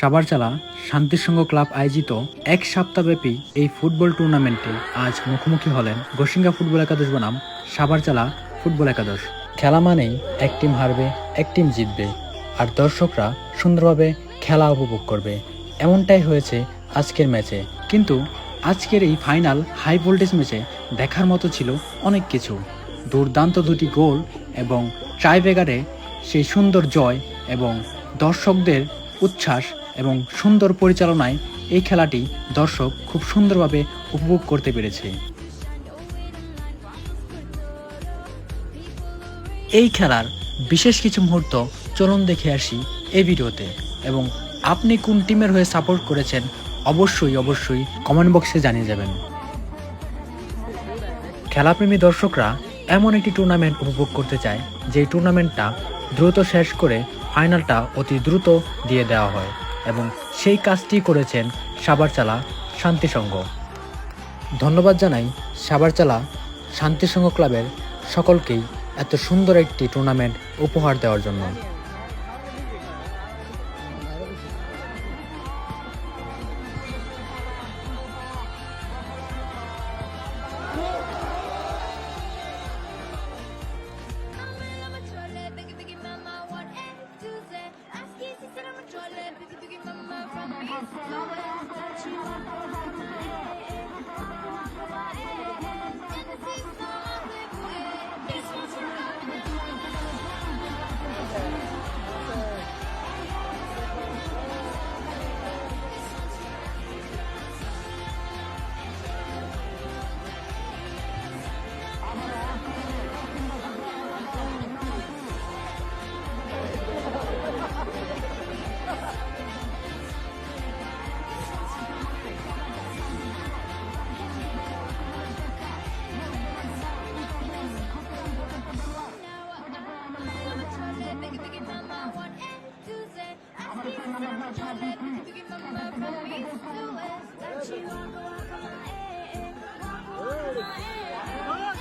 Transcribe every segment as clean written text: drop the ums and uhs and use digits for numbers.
সাভারচালা শান্তিসংঘ club আয়োজিত এক সপ্তাহব্যাপী এই ফুটবল টুর্নামেন্টে আজ মুখোমুখি হলেন গোসিঙ্গা ফুটবল একাদশ বনাম সাভারচালা ফুটবল একাদশ। খেলা মানেই এক টিম হারবে, এক টিম জিতবে, আর দর্শকরা সুন্দরভাবে খেলা উপভোগ করবে। এমনটাই হয়েছে আজকের ম্যাচে। কিন্তু আজকের এই ফাইনাল হাই ভোল্টেজ ম্যাচে দেখার মতো ছিল অনেক কিছু। দুর্দান্ত দুটি গোল এবং ট্রাইব্রেকারে সেই সুন্দর জয় এবং দর্শকদের উচ্ছ্বাস এবং সুন্দর পরিচালনায় এই খেলাটি দর্শক খুব সুন্দরভাবে উপভোগ করতে পেরেছে। এই খেলার বিশেষ কিছু মুহূর্ত চলুন দেখে আসি এই ভিডিওতে, এবং আপনি কোন টিমের হয়ে সাপোর্ট করেছেন অবশ্যই কমেন্ট বক্সে জানিয়ে যাবেন। খেলাপ্রেমী দর্শকরা এমন একটি টুর্নামেন্ট উপভোগ করতে চায় যে টুর্নামেন্টটা দ্রুত শেষ করে ফাইনালটা অতি দ্রুত দিয়ে দেওয়া হয়, এবং সেই কাজটি করেছেন সাভারচালা শান্তিসংঘ। ধন্যবাদ জানাই সাভারচালা শান্তিসংঘ ক্লাবের সকলকেই এত সুন্দর একটি টুর্নামেন্ট উপহার দেওয়ার জন্য।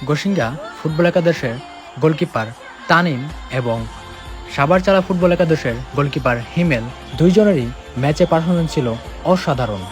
গোসিঙ্গা ফুটবল একাদশের গোলকিপার তানিম এবং সাভারচালা ফুটবল একাদশের গোলকিপার হিমেল দুইজনেরই ম্যাচে পারফরম্যান্স ছিল অসাধারণ।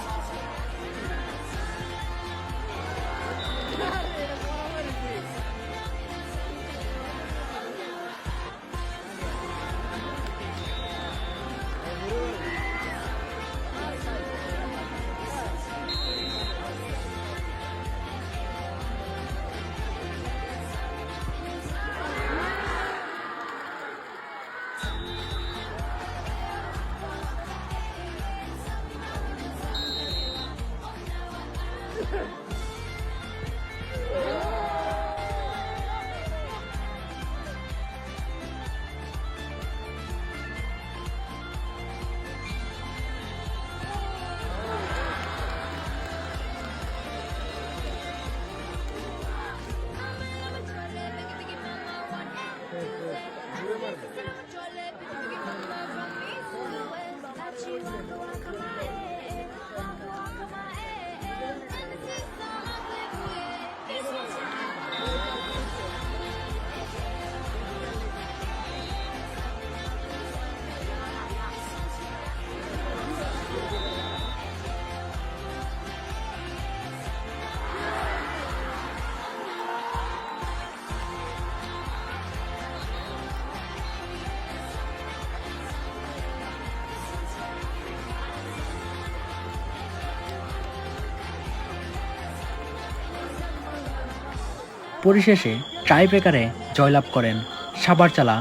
পরিশেষে টাইব্রেকারে জয়লাভ করেন সাভারচালা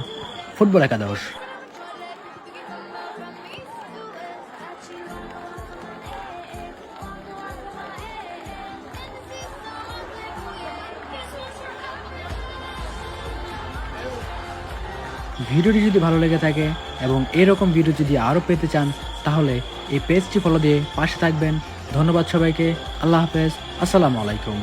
ফুটবল একাদশ। ভিডিওটি যদি ভালো লেগে থাকে এবং এরকম ভিডিও যদি আরও পেতে চান তাহলে এই পেজটি ফলো দিয়ে পাশে থাকবেন। ধন্যবাদ সবাইকে। আল্লাহ হাফেজ। আসসালামু আলাইকুম।